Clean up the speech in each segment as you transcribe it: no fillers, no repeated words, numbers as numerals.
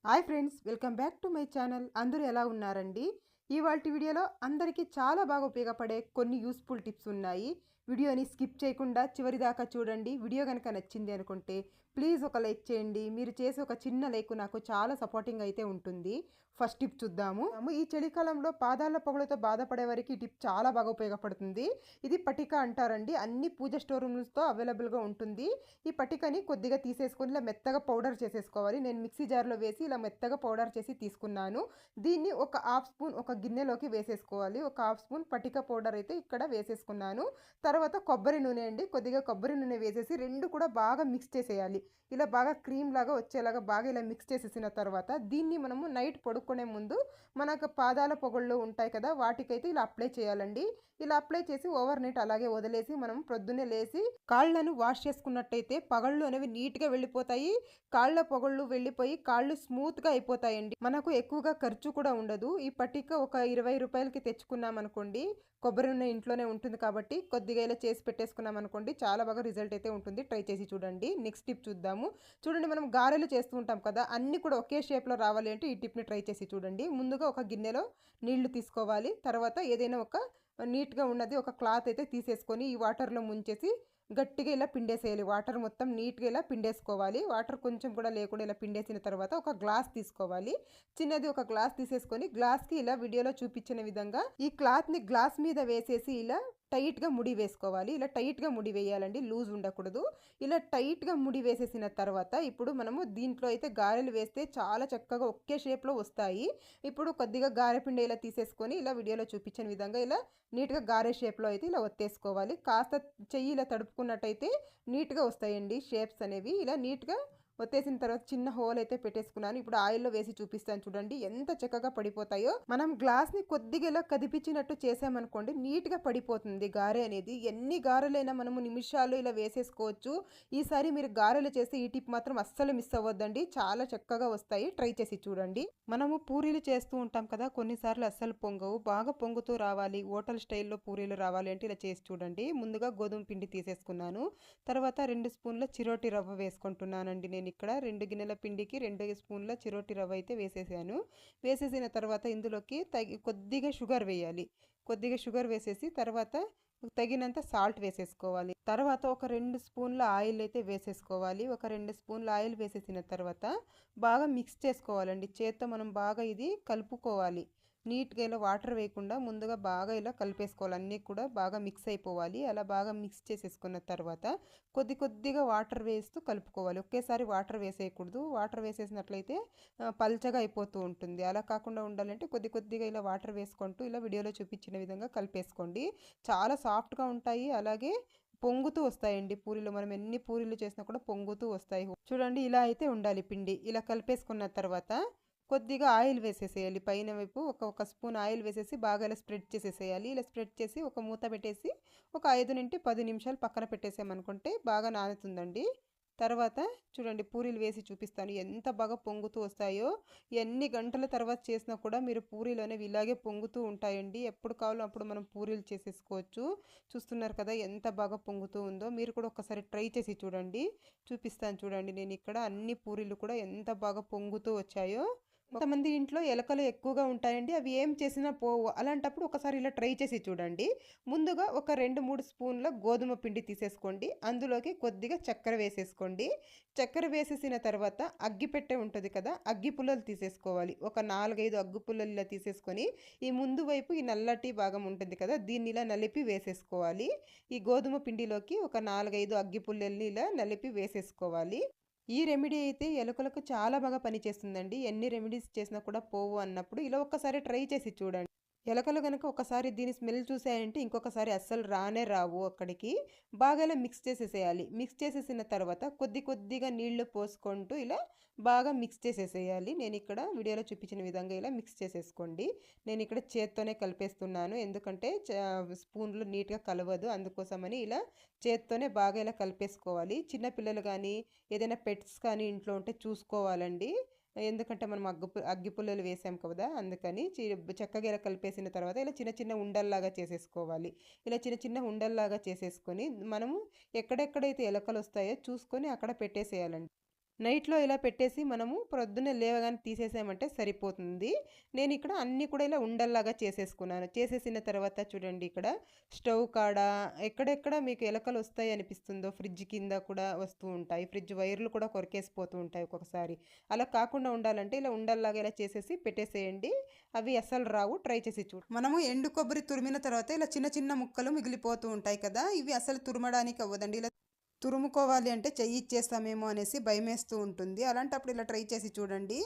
Hi friends, welcome back to my channel. అందరూ ఎలా ఉన్నారండి? ఇవాల్టి వీడియోలో అందరికీ చాలా బాగా ఉపయోగపడే కొన్ని యూస్ఫుల్ టిప్స్ ఉన్నాయి. వీడియోని స్కిప్ చేయకుండా చివరి దాకా చూడండి. వీడియో కనుక నచ్చింది అనుకుంటే ప్లీజ్ ఒక లైక్ చేయండి. మీరు చేసే ఒక చిన్న లైక్ నాకు చాలా సపోర్టింగ్ అయితే ఉంటుంది. ఫస్ట్ టిప్ చూద్దాము. ఈ చలికాలంలో పాదాల పొగలతో బాధపడే వారికి ఈ టిప్ చాలా బాగా ఉపయోగపడుతుంది. ఇది పటిక అంటారండి. అన్ని పూజ స్టోర్ రూమ్స్తో అవైలబుల్గా ఉంటుంది. ఈ పటికని కొద్దిగా తీసేసుకొని ఇలా మెత్తగా పౌడర్ చేసేసుకోవాలి. నేను మిక్సీ జార్లో వేసి ఇలా మెత్తగా పౌడర్ చేసి తీసుకున్నాను. దీన్ని ఒక హాఫ్ స్పూన్ ఒక గిన్నెలోకి వేసేసుకోవాలి. ఒక హాఫ్ స్పూన్ పటిక పౌడర్ అయితే ఇక్కడ వేసేసుకున్నాను. తర్వాత కొబ్బరి నూనె అండి, కొద్దిగా కొబ్బరి నూనె వేసేసి రెండు కూడా బాగా మిక్స్ చేసేయాలి. ఇలా బాగా క్రీమ్ లాగా వచ్చేలాగా బాగా ఇలా మిక్స్ చేసేసిన తర్వాత దీన్ని మనము నైట్ పడుకునే ముందు మనకు పాదాల పొగళ్ళు ఉంటాయి కదా, వాటికైతే ఇలా అప్లై చేయాలండి. ఇలా అప్లై చేసి ఓవర్ నైట్ అలాగే వదిలేసి మనం ప్రొద్దునే లేసి కాళ్ళను వాష్ చేసుకున్నట్టయితే పగళ్ళు అనేవి నీట్గా వెళ్ళిపోతాయి. కాళ్ళ పొగళ్ళు వెళ్ళిపోయి కాళ్ళు స్మూత్గా అయిపోతాయండి. మనకు ఎక్కువగా ఖర్చు కూడా ఉండదు. ఈ పట్టిక ఒక 20 రూపాయలకి తెచ్చుకున్నాం అనుకోండి, కొబ్బరి నూనె ఇంట్లోనే ఉంటుంది కాబట్టి కొద్దిగా ఇలా చేసి పెట్టేసుకున్నాం అనుకోండి, చాలా బాగా రిజల్ట్ అయితే ఉంటుంది. ట్రై చేసి చూడండి. నెక్స్ట్ టిప్ చూద్దాము. చూడండి, మనం గారెలు చేస్తూ ఉంటాం కదా, అన్నీ కూడా ఒకే షేప్లో రావాలి అంటే ఈ టిప్ని ట్రై చేసి చూడండి. ముందుగా ఒక గిన్నెలో నీళ్లు తీసుకోవాలి. తర్వాత ఏదైనా ఒక నీట్గా ఉన్నది ఒక క్లాత్ అయితే తీసేసుకొని ఈ వాటర్లో ముంచేసి గట్టిగా ఇలా పిండేసేయాలి. వాటర్ మొత్తం నీట్గా ఇలా పిండేసుకోవాలి. వాటర్ కొంచెం కూడా లేకుండా ఇలా పిండేసిన తర్వాత ఒక గ్లాస్ తీసుకోవాలి. చిన్నది ఒక గ్లాస్ తీసేసుకొని గ్లాస్కి ఇలా వీడియోలో చూపించిన విధంగా ఈ క్లాత్ని గ్లాస్ మీద వేసేసి ఇలా టైట్గా ముడి వేసుకోవాలి. ఇలా టైట్గా ముడి వేయాలండి, లూజ్ ఉండకూడదు. ఇలా టైట్గా ముడి వేసేసిన తర్వాత ఇప్పుడు మనము దీంట్లో అయితే గారెలు వేస్తే చాలా చక్కగా ఒకే షేప్లో వస్తాయి. ఇప్పుడు కొద్దిగా గారెపిండి ఇలా తీసేసుకొని ఇలా వీడియోలో చూపించిన విధంగా ఇలా నీట్గా గారె షేప్లో అయితే ఇలా ఒత్తేసుకోవాలి. కాస్త చెయ్యి ఇలా తడుపుకున్నట్టయితే నీట్గా వస్తాయండి షేప్స్ అనేవి. ఇలా నీట్గా ఒత్తేసిన తర్వాత చిన్న హోల్ అయితే పెట్టేసుకున్నాను. ఇప్పుడు ఆయిల్లో వేసి చూపిస్తాను చూడండి, ఎంత చక్కగా పడిపోతాయో. మనం గ్లాస్ని కొద్దిగా ఇలా కదిపించినట్టు చేసామనుకోండి, నీట్గా పడిపోతుంది గారె అనేది. ఎన్ని గారెలైనా మనము నిమిషాలు ఇలా వేసేసుకోవచ్చు. ఈసారి మీరు గారెలు చేస్తే ఈ టిప్ మాత్రం అస్సలు మిస్ అవ్వద్దండి, చాలా చక్కగా వస్తాయి. ట్రై చేసి చూడండి. మనము పూరీలు చేస్తూ ఉంటాం కదా, కొన్నిసార్లు అస్సలు పొంగవు. బాగా పొంగుతూ రావాలి, హోటల్ స్టైల్లో పూరీలు రావాలి అంటే ఇలా చేసి చూడండి. ముందుగా గోధుమ పిండి తీసేసుకున్నాను. తర్వాత 2 స్పూన్ల చిరోటి రవ్వ వేసుకుంటున్నానండి. నేను ఇక్కడ 2 గిన్నెల పిండికి 2 స్పూన్ల చిరోటి రవ్వ అయితే వేసేసాను. వేసేసిన తర్వాత ఇందులోకి కొద్దిగా షుగర్ వేయాలి. కొద్దిగా షుగర్ వేసేసి తర్వాత తగినంత సాల్ట్ వేసేసుకోవాలి. తర్వాత ఒక 2 స్పూన్ల ఆయిల్ అయితే వేసేసుకోవాలి. ఒక 2 స్పూన్ల ఆయిల్ వేసేసిన తర్వాత బాగా మిక్స్ చేసుకోవాలండి. చేత్తో మనం బాగా ఇది కలుపుకోవాలి. నీట్గా ఇలా వాటర్ వేయకుండా ముందుగా బాగా ఇలా కలిపేసుకోవాలి. అన్నీ కూడా బాగా మిక్స్ అయిపోవాలి. అలా బాగా మిక్స్ చేసేసుకున్న తర్వాత కొద్దిగా వాటర్ వేస్తూ కలుపుకోవాలి. ఒకేసారి వాటర్ వేసేయకూడదు. వాటర్ వేసేసినట్లయితే పల్చగా అయిపోతూ ఉంటుంది. అలా కాకుండా ఉండాలంటే కొద్దిగా ఇలా వాటర్ వేసుకుంటూ ఇలా వీడియోలో చూపించిన విధంగా కలిపేసుకోండి. చాలా సాఫ్ట్గా ఉంటాయి. అలాగే పొంగుతూ వస్తాయండి పూరీలు. మనం ఎన్ని పూరీలు చేసినా కూడా పొంగుతూ వస్తాయి. చూడండి, ఇలా అయితే ఉండాలి పిండి. ఇలా కలిపేసుకున్న తర్వాత కొద్దిగా ఆయిల్ వేసేసేయాలి. పైన వైపు ఒక స్పూన్ ఆయిల్ వేసేసి బాగా ఇలా స్ప్రెడ్ చేసేసేయాలి. ఇలా స్ప్రెడ్ చేసి ఒక మూత పెట్టేసి ఒక 5 నుండి 10 నిమిషాలు పక్కన పెట్టేసామనుకుంటే బాగా నానుతుందండి. తర్వాత చూడండి, పూరీలు వేసి చూపిస్తాను ఎంత బాగా పొంగుతూ వస్తాయో. ఎన్ని గంటల తర్వాత చేసినా కూడా మీరు పూరీలు అనేవి ఇలాగే పొంగుతూ ఉంటాయండి. ఎప్పుడు కావాలో అప్పుడు మనం పూరీలు చేసేసుకోవచ్చు. చూస్తున్నారు కదా ఎంత బాగా పొంగుతూ ఉందో. మీరు కూడా ఒకసారి ట్రై చేసి చూడండి. చూపిస్తాను చూడండి, నేను ఇక్కడ అన్ని పూరీలు కూడా ఎంత బాగా పొంగుతూ వచ్చాయో. కొంతమంది ఇంట్లో ఎలకలు ఎక్కువగా ఉంటాయండి, అవి ఏం చేసినా పోవు. అలాంటప్పుడు ఒకసారి ఇలా ట్రై చేసి చూడండి. ముందుగా ఒక 2-3 స్పూన్ల గోధుమ పిండి తీసేసుకోండి. అందులోకి కొద్దిగా చక్కెర వేసేసుకోండి. చక్కెర వేసేసిన తర్వాత అగ్గిపెట్టె ఉంటుంది కదా, అగ్గి పుల్లలు తీసేసుకోవాలి. ఒక 4-5 అగ్గి పుల్లలు ఇలా తీసేసుకొని ఈ ముందు వైపు ఈ నల్లటి భాగం ఉంటుంది కదా, దీన్ని ఇలా నలిపి వేసేసుకోవాలి. ఈ గోధుమ పిండిలోకి ఒక 4-5 అగ్గి పుల్లల్ని ఇలా నలిపి వేసేసుకోవాలి. ఈ రెమెడీ అయితే ఎలుకలకు చాలా బాగా పనిచేస్తుందండి. ఎన్ని రెమెడీస్ చేసినా కూడా పోవు అన్నప్పుడు ఇలా ఒక్కసారి ట్రై చేసి చూడండి. ఎలకలు కనుక ఒకసారి దీని స్మెల్ చూసాయంటే ఇంకొకసారి అస్సలు రానే రావు అక్కడికి. బాగా ఇలా మిక్స్ చేసేసేయాలి. మిక్స్ చేసేసిన తర్వాత కొద్దిగా నీళ్లు పోసుకుంటూ ఇలా బాగా మిక్స్ చేసేసేయాలి. నేను ఇక్కడ వీడియోలో చూపించిన విధంగా ఇలా మిక్స్ చేసేసుకోండి. నేను ఇక్కడ చేత్తోనే కలిపేస్తున్నాను, ఎందుకంటే స్పూన్లో నీట్గా కలవదు. అందుకోసమని ఇలా చేత్తోనే బాగా ఇలా కలిపేసుకోవాలి. చిన్నపిల్లలు కానీ ఏదైనా పెట్స్ కానీ ఇంట్లో ఉంటే చూసుకోవాలండి. ఎందుకంటే మనం అగ్గి పుల్లలు వేసాం కదా, అందుకని చక్కగా ఇలా కలిపేసిన తర్వాత ఇలా చిన్న ఉండల్లాగా చేసేసుకోవాలి. ఇలా చిన్న ఉండల్లాగా చేసేసుకొని మనము ఎక్కడెక్కడైతే ఎలకలు వస్తాయో చూసుకొని అక్కడ పెట్టేసేయాలండి. నైట్లో ఇలా పెట్టేసి మనము ప్రొద్దున్నే లేవగానే తీసేసామంటే సరిపోతుంది. నేను ఇక్కడ అన్నీ కూడా ఇలా ఉండల్లాగా చేసేసుకున్నాను. చేసేసిన తర్వాత చూడండి ఇక్కడ స్టవ్ కాడ ఎక్కడెక్కడ మీకు ఎలకలు వస్తాయి అనిపిస్తుందో ఫ్రిడ్జ్ కింద కూడా వస్తూ ఉంటాయి. ఫ్రిడ్జ్ వైర్లు కూడా కొరికేసిపోతూ ఉంటాయి ఒక్కొక్కసారి. అలా కాకుండా ఉండాలంటే ఇలా ఉండల్లాగా ఇలా చేసేసి పెట్టేసేయండి. అవి అస్సలు రావు. ట్రై చేసి మనము ఎండు కొబ్బరి తురిమిన తర్వాత ఇలా చిన్న చిన్న ముక్కలు మిగిలిపోతూ ఉంటాయి కదా, ఇవి అసలు తురమడానికి అవ్వదండి. ఇలా తురుముకోవాలి అంటే చెయ్యి ఇచ్చేస్తామేమో అనేసి భయమేస్తూ ఉంటుంది. అలాంటప్పుడు ఇలా ట్రై చేసి చూడండి.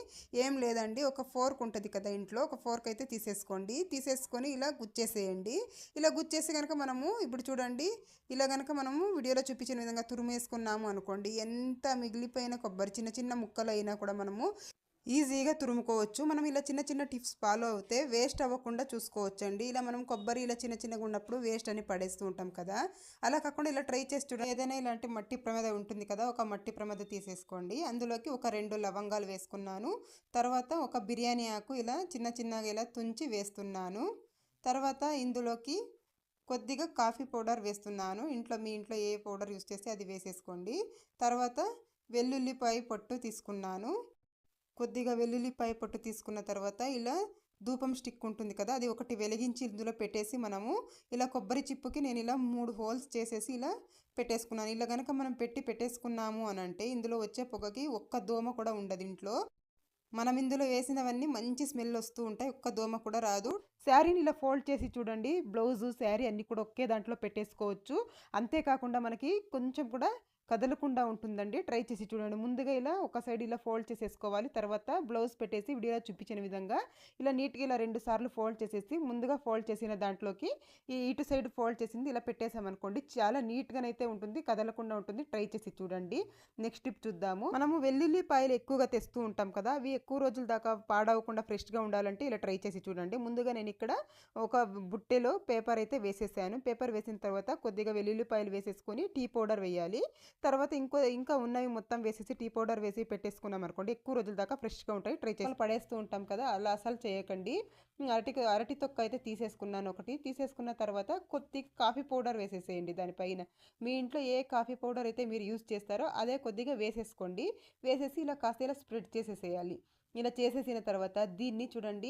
ఏం లేదండి, ఒక ఫోర్క్ ఉంటుంది కదా ఇంట్లో, ఒక ఫోర్క్ అయితే తీసేసుకోండి. తీసేసుకొని ఇలా గుచ్చేసేయండి. ఇలా గుచ్చేసి కనుక మనము ఇప్పుడు చూడండి, ఇలా కనుక మనము వీడియోలో చూపించిన విధంగా తురుమేసుకున్నాము అనుకోండి, ఎంత మిగిలిపోయిన కొబ్బరి చిన్న చిన్న ముక్కలు అయినా కూడా మనము ఈజీగా తురుముకోవచ్చు. మనం ఇలా చిన్న చిన్న టిప్స్ ఫాలో అవుతే వేస్ట్ అవ్వకుండా చూసుకోవచ్చండి. ఇలా మనం కొబ్బరి ఇలా చిన్న చిన్నగా ఉన్నప్పుడు వేస్ట్ అని పడేస్తూ ఉంటాం కదా, అలా కాకుండా ఇలా ట్రై చేసి చూడండి. ఏదైనా ఇలాంటి మట్టి ప్రమిద ఉంటుంది కదా, ఒక మట్టి ప్రమిద తీసేసుకోండి. అందులోకి ఒక 2 లవంగాలు వేసుకున్నాను. తర్వాత ఒక బిర్యానీ ఆకు ఇలా చిన్న చిన్నగా ఇలా తుంచి వేస్తున్నాను. తర్వాత ఇందులోకి కొద్దిగా కాఫీ పౌడర్ వేస్తున్నాను. మీ ఇంట్లో ఏ పౌడర్ యూస్ చేస్తే అది వేసేసుకోండి. తర్వాత వెల్లుల్లిపాయ పొట్టు తీసుకున్నాను. కొద్దిగా వెల్లుల్లిపాయ పొట్టు తీసుకున్న తర్వాత ఇలా ధూపం స్టిక్ ఉంటుంది కదా, అది ఒకటి వెలిగించి ఇందులో పెట్టేసి మనము ఇలా కొబ్బరి చిప్పుకి నేను ఇలా 3 హోల్స్ చేసేసి ఇలా పెట్టేసుకున్నాను. ఇలా కనుక మనం పెట్టేసుకున్నాము అని అంటే ఇందులో వచ్చే పొగకి ఒక్క దోమ కూడా ఉండదు ఇంట్లో. మనం ఇందులో వేసినవన్నీ మంచి స్మెల్ వస్తూ ఉంటాయి, ఒక్క దోమ కూడా రాదు. శారీని ఇలా ఫోల్డ్ చేసి చూడండి, బ్లౌజు శారీ అన్నీ కూడా ఒకే దాంట్లో పెట్టేసుకోవచ్చు. అంతేకాకుండా మనకి కొంచెం కూడా కదలకుండా ఉంటుందండి. ట్రై చేసి చూడండి. ముందుగా ఇలా ఒక సైడ్ ఇలా ఫోల్డ్ చేసేసుకోవాలి. తర్వాత బ్లౌజ్ పెట్టేసి వీడియోలో చూపించిన విధంగా ఇలా నీట్గా ఇలా 2 సార్లు ఫోల్డ్ చేసేసి ముందుగా ఫోల్డ్ చేసిన దాంట్లోకి ఈ ఇటు సైడ్ ఫోల్డ్ చేసింది ఇలా పెట్టేసామనుకోండి, చాలా నీట్గానైతే ఉంటుంది, కదలకుండా ఉంటుంది. ట్రై చేసి చూడండి. నెక్స్ట్ టిప్ చూద్దాము. మనము వెల్లుల్లిపాయలు ఎక్కువగా తెస్తూ ఉంటాం కదా, అవి ఎక్కువ రోజుల దాకా పాడవకుండా ఫ్రెష్గా ఉండాలంటే ఇలా ట్రై చేసి చూడండి. ముందుగా నేను ఇక్కడ ఒక బుట్టెలో పేపర్ అయితే వేసేసాను. పేపర్ వేసిన తర్వాత కొద్దిగా వెల్లుల్లిపాయలు వేసేసుకొని టీ పౌడర్ వేయాలి. తర్వాత ఇంకా ఉన్నవి మొత్తం వేసేసి టీ పౌడర్ వేసి పెట్టేసుకున్నాం అనుకోండి, ఎక్కువ రోజుల దాకా ఫ్రెష్గా ఉంటాయి. ట్రై చేసి పడేస్తూ ఉంటాం కదా, అలా అసలు చేయకండి. అరటి తొక్క అయితే తీసేసుకున్నాను. ఒకటి తీసేసుకున్న తర్వాత కొద్దిగా కాఫీ పౌడర్ వేసేసేయండి దానిపైన. మీ ఇంట్లో ఏ కాఫీ పౌడర్ అయితే మీరు యూజ్ చేస్తారో అదే కొద్దిగా వేసేసుకోండి. వేసేసి ఇలా కాస్త ఇలా స్ప్రెడ్ చేసేసేయాలి. ఇలా చేసేసిన తర్వాత దీన్ని చూడండి,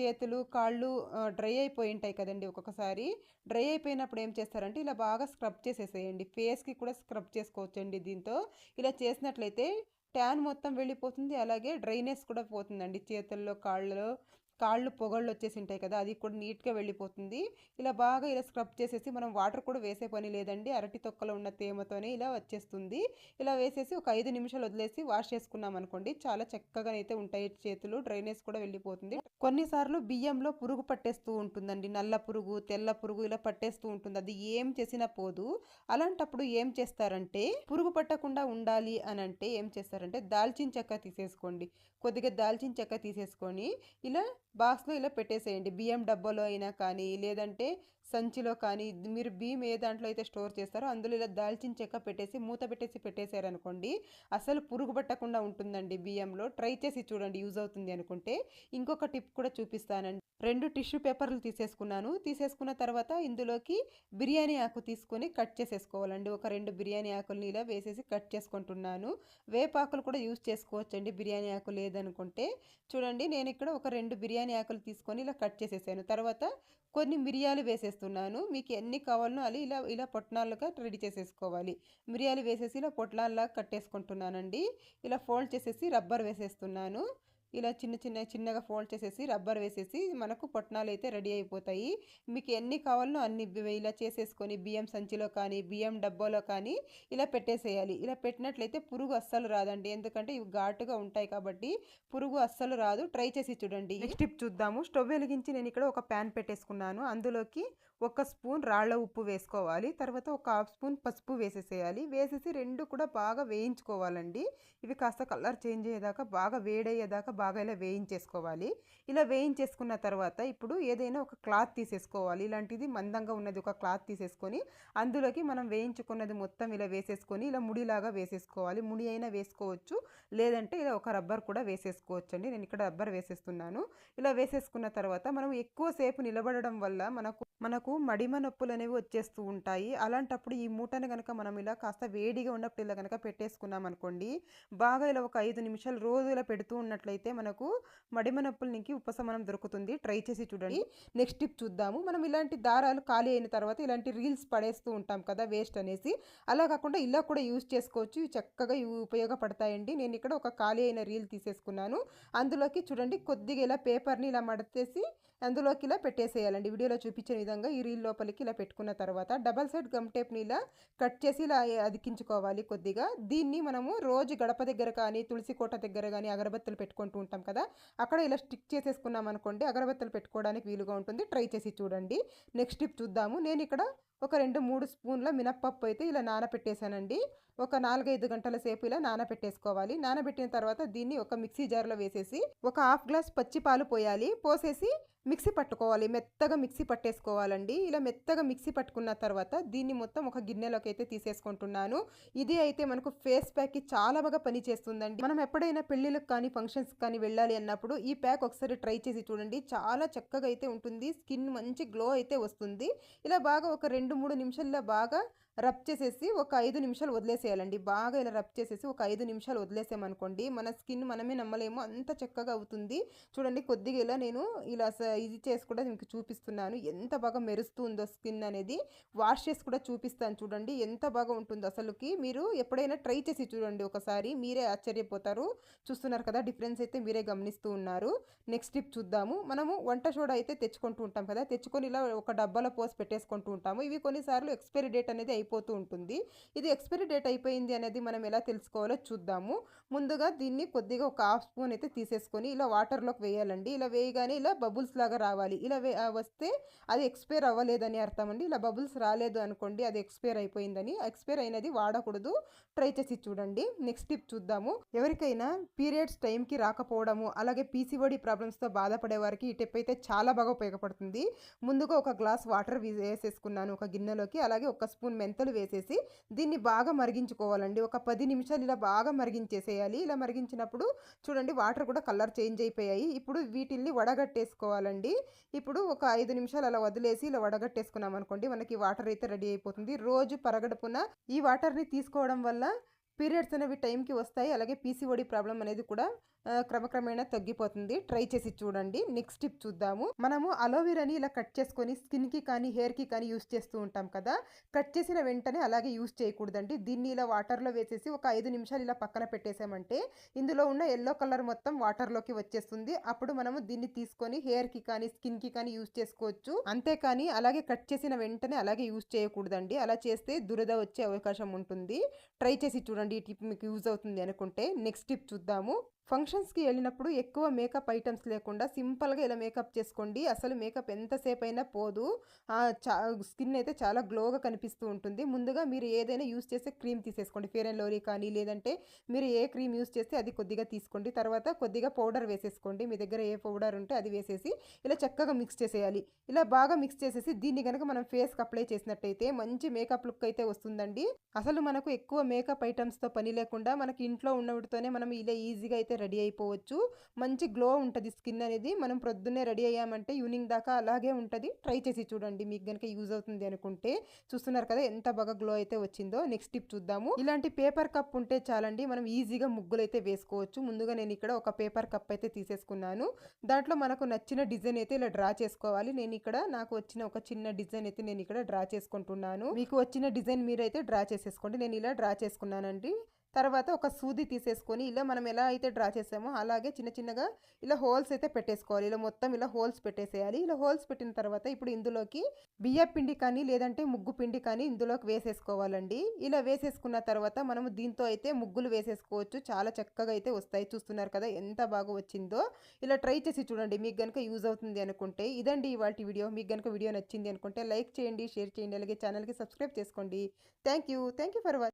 చేతులు కాళ్ళు డ్రై అయిపోయి ఉంటాయి కదండి. ఒక్కొక్కసారి డ్రై అయిపోయినప్పుడు ఏం చేస్తారంటే ఇలా బాగా స్క్రబ్ చేసేసేయండి. ఫేస్కి కూడా స్క్రబ్ చేసుకోవచ్చండి దీంతో. ఇలా చేసినట్లయితే ట్యాన్ మొత్తం వెళ్ళిపోతుంది, అలాగే డ్రైనెస్ కూడా పోతుందండి. చేతుల్లో కాళ్ళు పొగళ్ళు వచ్చేసి ఉంటాయి కదా, అది కూడా నీట్గా వెళ్ళిపోతుంది. ఇలా బాగా ఇలా స్క్రబ్ చేసేసి మనం వాటర్ కూడా వేసే పని లేదండి, అరటి తొక్కలో ఉన్న తేమతోనే ఇలా వచ్చేస్తుంది. ఇలా వేసేసి ఒక 5 నిమిషాలు వదిలేసి వాష్ చేసుకున్నాం అనుకోండి, చాలా చక్కగా అయితే ఉంటాయి చేతులు, డ్రైనెస్ కూడా వెళ్ళిపోతుంది. కొన్నిసార్లు బియ్యంలో పురుగు పట్టేస్తూ ఉంటుందండి, నల్ల పురుగు తెల్ల పురుగు ఇలా పట్టేస్తూ ఉంటుంది, అది ఏం చేసినా పోదు. అలాంటప్పుడు ఏం చేస్తారంటే పురుగు పట్టకుండా ఉండాలి అని అంటే ఏం చేస్తారంటే దాల్చిన చెక్క తీసేసుకోండి. కొద్దిగా దాల్చిన చెక్క తీసేసుకొని ఇలా బాక్స్లో ఇలా పెట్టేసేయండి. బియ్యం డబ్బాలో అయినా కానీ లేదంటే సంచిలో కానీ, మీరు బియ్యం ఏ దాంట్లో అయితే స్టోర్ చేస్తారో అందులో ఇలా దాల్చిన చెక్క పెట్టేసి మూత పెట్టేసారనుకోండి, అసలు పురుగు పట్టకుండా ఉంటుందండి బియ్యంలో. ట్రై చేసి చూడండి, యూజ్ అవుతుంది అనుకుంటే. ఇంకొక టిప్ కూడా చూపిస్తానండి. 2 టిష్యూ పేపర్లు తీసేసుకున్న తర్వాత ఇందులోకి బిర్యానీ ఆకు తీసుకొని కట్ చేసేసుకోవాలండి. ఒక 2 బిర్యానీ ఆకుల్ని ఇలా వేసేసి కట్ చేసుకుంటున్నాను. వేపాకులు కూడా యూజ్ చేసుకోవచ్చండి బిర్యానీ ఆకు లేదనుకుంటే. చూడండి, నేను ఇక్కడ ఒక 2 బిర్యానీ ఆకులు తీసుకొని ఇలా కట్ చేసేసాను. తర్వాత కొన్ని మిరియాలు వేసేస్తున్నాను. మీకు ఎన్ని కావాలనో అది ఇలా ఇలా పొట్నాలుగా రెడీ చేసేసుకోవాలి. మిరియాలు వేసేసి ఇలా పొట్లాల్లా కట్టేసుకుంటున్నానండి. ఇలా ఫోల్డ్ చేసేసి రబ్బర్ వేసేస్తున్నాను. ఇలా చిన్నగా ఫోల్డ్ చేసేసి రబ్బర్ వేసేసి మనకు పొట్నాలు అయితే రెడీ అయిపోతాయి. మీకు ఎన్ని కావాలనో అన్ని ఇలా చేసేసుకొని బియ్యం సంచిలో కానీ బియ్యం డబ్బాలో కానీ ఇలా పెట్టేసేయాలి. ఇలా పెట్టినట్లయితే పురుగు అస్సలు రాదండి, ఎందుకంటే ఇవి ఘాటుగా ఉంటాయి కాబట్టి పురుగు అస్సలు రాదు. ట్రై చేసి చూడండి. నెక్స్ట్ టిప్ చూద్దాము. స్టవ్ వెలిగించి నేను ఇక్కడ ఒక ప్యాన్ పెట్టేసుకున్నాను. అందులోకి 1 స్పూన్ రాళ్ళ ఉప్పు వేసుకోవాలి. తర్వాత ఒక 1/2 స్పూన్ పసుపు వేసేసేయాలి. వేసేసి 2 కూడా బాగా వేయించుకోవాలండి. ఇవి కాస్త కలర్ చేంజ్ అయ్యేదాకా బాగా వేడయ్యేదాకా బాగా ఇలా వేయించేసుకోవాలి. ఇలా వేయించేసుకున్న తర్వాత ఇప్పుడు ఏదైనా ఒక క్లాత్ తీసేసుకోవాలి. ఇలాంటిది మందంగా ఉన్నది ఒక క్లాత్ తీసేసుకొని అందులోకి మనం వేయించుకున్నది మొత్తం ఇలా వేసేసుకొని ఇలా ముడిలాగా వేసేసుకోవాలి. ముడి అయినా వేసుకోవచ్చు, లేదంటే ఇలా ఒక రబ్బర్ కూడా వేసేసుకోవచ్చు అండి. నేను ఇక్కడ రబ్బర్ వేసేస్తున్నాను. ఇలా వేసేసుకున్న తర్వాత మనం ఎక్కువసేపు నిలబడడం వల్ల మనకు మడిమ నొప్పులు అనేవి వచ్చేస్తూ ఉంటాయి. అలాంటప్పుడు ఈ మూటను కనుక మనం ఇలా కాస్త వేడిగా ఉన్నప్పుడు ఇలా కనుక పెట్టేసుకున్నాం అనుకోండి, బాగా ఇలా ఒక 5 నిమిషాలు రోజు ఇలా పెడుతూ ఉన్నట్లయితే మనకు మడిమ నొప్పుల నుంచి ఉపశమనం దొరుకుతుంది. ట్రై చేసి చూడండి. నెక్స్ట్ టిప్ చూద్దాము. మనం ఇలాంటి దారాలు ఖాళీ అయిన తర్వాత ఇలాంటి రీల్స్ పడేస్తూ ఉంటాం కదా వేస్ట్ అనేసి, అలా కాకుండా ఇలా కూడా యూజ్ చేసుకోవచ్చు. ఇవి చక్కగా ఉపయోగపడతాయండి. నేను ఇక్కడ ఒక ఖాళీ అయిన రీల్ తీసేసుకున్నాను. అందులోకి చూడండి కొద్దిగా ఇలా పేపర్ని ఇలా మడతేసి అందులోకి ఇలా పెట్టేసేయాలండి. వీడియోలో చూపించిన విధంగా ఈ రీల్ లోపలికి ఇలా పెట్టుకున్న తర్వాత డబల్ సైడ్ గమ్ టేప్ని ఇలా కట్ చేసి ఇలా అతికించుకోవాలి కొద్దిగా. దీన్ని మనము రోజు గడప దగ్గర కానీ తులసి కోట దగ్గర కానీ అగరబత్తులు పెట్టుకుంటూ ఉంటాం కదా, అక్కడ ఇలా స్టిక్ చేసేసుకున్నాం అనుకోండి అగరబత్తులు పెట్టుకోవడానికి వీలుగా ఉంటుంది. ట్రై చేసి చూడండి. నెక్స్ట్ టిప్ చూద్దాము. నేను ఇక్కడ ఒక 2-3 స్పూన్ల మినప్పప్పు అయితే ఇలా నానపెట్టేశానండి. ఒక 4-5 గంటల సేపు ఇలా నానబెట్టేసుకోవాలి. నానబెట్టిన తర్వాత దీన్ని ఒక మిక్సీ జార్లో వేసేసి ఒక హాఫ్ గ్లాస్ పచ్చి పాలు పోయాలి. పోసేసి మిక్సీ పట్టుకోవాలి. మెత్తగా మిక్సీ పట్టేసుకోవాలండి. ఇలా మెత్తగా మిక్సీ పట్టుకున్న తర్వాత దీన్ని మొత్తం ఒక గిన్నెలోకి అయితే తీసేసుకుంటున్నాను. ఇది అయితే మనకు ఫేస్ ప్యాక్కి చాలా బాగా పనిచేస్తుందండి. మనం ఎప్పుడైనా పెళ్ళిళ్ళకి కానీ ఫంక్షన్స్ కానీ వెళ్ళాలి అన్నప్పుడు ఈ ప్యాక్ ఒకసారి ట్రై చేసి చూడండి. చాలా చక్కగా అయితే ఉంటుంది. స్కిన్ మంచి గ్లో అయితే వస్తుంది. ఇలా బాగా ఒక 2-3 నిమిషాల్లో బాగా రబ్ చేసేసి ఒక 5 నిమిషాలు వదిలేసేయాలండి. బాగా ఇలా రబ్ చేసేసి ఒక 5 నిమిషాలు వదిలేసామనుకోండి మన స్కిన్ మనమే నమ్మలేము, అంత చక్కగా అవుతుంది. చూడండి కొద్దిగా ఇలా నేను ఇలా ఇది చేసి కూడా మీకు చూపిస్తున్నాను. ఎంత బాగా మెరుస్తూ ఉందో స్కిన్ అనేది. వాష్ చేసి కూడా చూపిస్తాను చూడండి ఎంత బాగా ఉంటుందో అసలుకి. మీరు ఎప్పుడైనా ట్రై చేసి చూడండి ఒకసారి, మీరే ఆశ్చర్యపోతారు. చూస్తున్నారు కదా డిఫరెన్స్ అయితే మీరే గమనిస్తూ ఉన్నారు. నెక్స్ట్ టిప్ చూద్దాము. మనము వంట సోడా అయితే తెచ్చుకుంటూ ఉంటాం కదా, తెచ్చుకొని ఇలా ఒక డబ్బాలో పోసి పెట్టేసుకుంటూ ఉంటాము. ఇవి కొన్నిసార్లు ఎక్స్పైరీ డేట్ అనేది అయిపోతూ ఉంటుంది. ఇది ఎక్స్పైరీ డేట్ అయిపోయింది అనేది మనం ఎలా తెలుసుకోవాలో చూద్దాము. ముందుగా దీన్ని కొద్దిగా ఒక హాఫ్ స్పూన్ అయితే తీసేసుకొని ఇలా వాటర్లోకి వేయాలండి. ఇలా వేయగానే ఇలా బబుల్స్ లాగా రావాలి. ఇలా వస్తే అది ఎక్స్పైర్ అవ్వలేదని అర్థం అండి. ఇలా బబుల్స్ రాలేదు అనుకోండి అది ఎక్స్పైర్ అయిపోయిందని. ఎక్స్పైర్ అయినది వాడకూడదు. ట్రై చేసి చూడండి. నెక్స్ట్ టిప్ చూద్దాము. ఎవరికైనా పీరియడ్స్ టైంకి రాకపోవడము, అలాగే పీసీఓడి ప్రాబ్లమ్స్తో బాధపడే వారికి ఈ టిప్ అయితే చాలా బాగా ఉపయోగపడుతుంది. ముందుగా ఒక గ్లాస్ వాటర్ వేసేసుకున్నాను ఒక గిన్నెలోకి. అలాగే ఒక స్పూన్ మెంతులు వేసేసి దీన్ని బాగా మరిగించుకోవాలండి. ఒక 10 నిమిషాలు ఇలా బాగా మరిగించేసేయాలి. ఇలా మరిగించినప్పుడు చూడండి వాటర్ కూడా కలర్ చేంజ్ అయిపోయాయి. ఇప్పుడు వీటిల్ని వడగట్టేసుకోవాలండి. ఇప్పుడు ఒక 5 నిమిషాలు అలా వదిలేసి ఇలా వడగట్టేసుకున్నాం అనుకోండి మనకి వాటర్ అయితే రెడీ అయిపోతుంది. రోజు పరగడుపున ఈ వాటర్ని తీసుకోవడం వల్ల పీరియడ్స్ అనేవి టైంకి వస్తాయి. అలాగే పీసీఓడి ప్రాబ్లం అనేది కూడా క్రమక్రమేణా తగ్గిపోతుంది. ట్రై చేసి చూడండి. నెక్స్ట్ టిప్ చూద్దాము. మనము అలోవెరాని ఇలా కట్ చేసుకొని స్కిన్కి కానీ హెయిర్కి కానీ యూస్ చేస్తూ ఉంటాం కదా, కట్ చేసిన వెంటనే అలాగే యూస్ చేయకూడదండి. దీన్ని ఇలా వాటర్లో వేసేసి ఒక 5 నిమిషాలు ఇలా పక్కన పెట్టేసామంటే ఇందులో ఉన్న ఎల్లో కలర్ మొత్తం వాటర్లోకి వచ్చేస్తుంది. అప్పుడు మనము దీన్ని తీసుకొని హెయిర్కి కానీ స్కిన్కి కానీ యూస్ చేసుకోవచ్చు. అంతేకాని అలాగే కట్ చేసిన వెంటనే అలాగే యూస్ చేయకూడదండి. అలా చేస్తే దురద వచ్చే అవకాశం ఉంటుంది. ట్రై చేసి చూడండి. ఈ టిప్ మీకు యూజ్ అవుతుంది అనుకుంటే. నెక్స్ట్ టిప్ చూద్దాము. ఫంక్షన్స్కి వెళ్ళినప్పుడు ఎక్కువ మేకప్ ఐటమ్స్ లేకుండా సింపుల్గా ఇలా మేకప్ చేసుకోండి. అసలు మేకప్ ఎంతసేపు అయినా పోదు. స్కిన్ అయితే చాలా గ్లోగా కనిపిస్తూ ఉంటుంది. ముందుగా మీరు ఏదైనా యూస్ చేసే క్రీమ్ తీసేసుకోండి. ఫెయిర్ అండ్ లవ్లీ కానీ లేదంటే మీరు ఏ క్రీమ్ యూస్ చేస్తే అది కొద్దిగా తీసుకోండి. తర్వాత కొద్దిగా పౌడర్ వేసేసుకోండి. మీ దగ్గర ఏ పౌడర్ ఉంటే అది వేసేసి ఇలా చక్కగా మిక్స్ చేసేయాలి. ఇలా బాగా మిక్స్ చేసేసి దీన్ని కనుక మనం ఫేస్కి అప్లై చేసినట్టయితే మంచి మేకప్ లుక్ అయితే వస్తుందండి. అసలు మనకు ఎక్కువ మేకప్ ఐటమ్స్తో పని లేకుండా మనకి ఇంట్లో ఉన్నవిటితోనే మనం ఇలా ఈజీగా అయితే రెడీ అయిపోవచ్చు. మంచి గ్లో ఉంటుంది స్కిన్ అనేది. మనం ప్రొద్దున్నే రెడీ అయ్యామంటే ఈవినింగ్ దాకా అలాగే ఉంటుంది. ట్రై చేసి చూడండి మీకు కనుక యూజ్ అవుతుంది అనుకుంటే. చూస్తున్నారు కదా ఎంత బాగా గ్లో అయితే వచ్చిందో. నెక్స్ట్ టిప్ చూద్దాము. ఇలాంటి పేపర్ కప్ ఉంటే చాలండి మనం ఈజీగా ముగ్గులు అయితే వేసుకోవచ్చు. ముందుగా నేను ఇక్కడ ఒక పేపర్ కప్ అయితే తీసేసుకున్నాను. దాంట్లో మనకు నచ్చిన డిజైన్ అయితే ఇలా డ్రా చేసుకోవాలి. నేను ఇక్కడ నాకు వచ్చిన ఒక చిన్న డిజైన్ అయితే నేను ఇక్కడ డ్రా చేసుకుంటున్నాను. మీకు వచ్చిన డిజైన్ మీరైతే డ్రా చేసేసుకోండి. నేను ఇలా డ్రా చేసుకున్నానండి. తర్వాత ఒక సూది తీసేసుకొని ఇలా మనం ఎలా అయితే డ్రా చేసామో అలాగే చిన్న చిన్నగా ఇలా హోల్స్ అయితే పెట్టేసుకోవాలి. ఇలా మొత్తం ఇలా హోల్స్ పెట్టేసేయాలి. ఇలా హోల్స్ పెట్టిన తర్వాత ఇప్పుడు ఇందులోకి బియ్య పిండి కానీ లేదంటే ముగ్గు పిండి కానీ ఇందులోకి వేసేసుకోవాలండి. ఇలా వేసేసుకున్న తర్వాత మనము దీంతో అయితే ముగ్గులు వేసేసుకోవచ్చు. చాలా చక్కగా అయితే వస్తాయి. చూస్తున్నారు కదా ఎంత బాగా వచ్చిందో. ఇలా ట్రై చేసి చూడండి మీకు కనుక యూజ్ అవుతుంది అనుకుంటే. ఇదండి ఇవాల్టి వీడియో. మీకు కనుక వీడియో నచ్చింది అనుకుంటే లైక్ చేయండి, షేర్ చేయండి, అలాగే ఛానల్కి సబ్స్క్రైబ్ చేసుకోండి. Thank you for watching.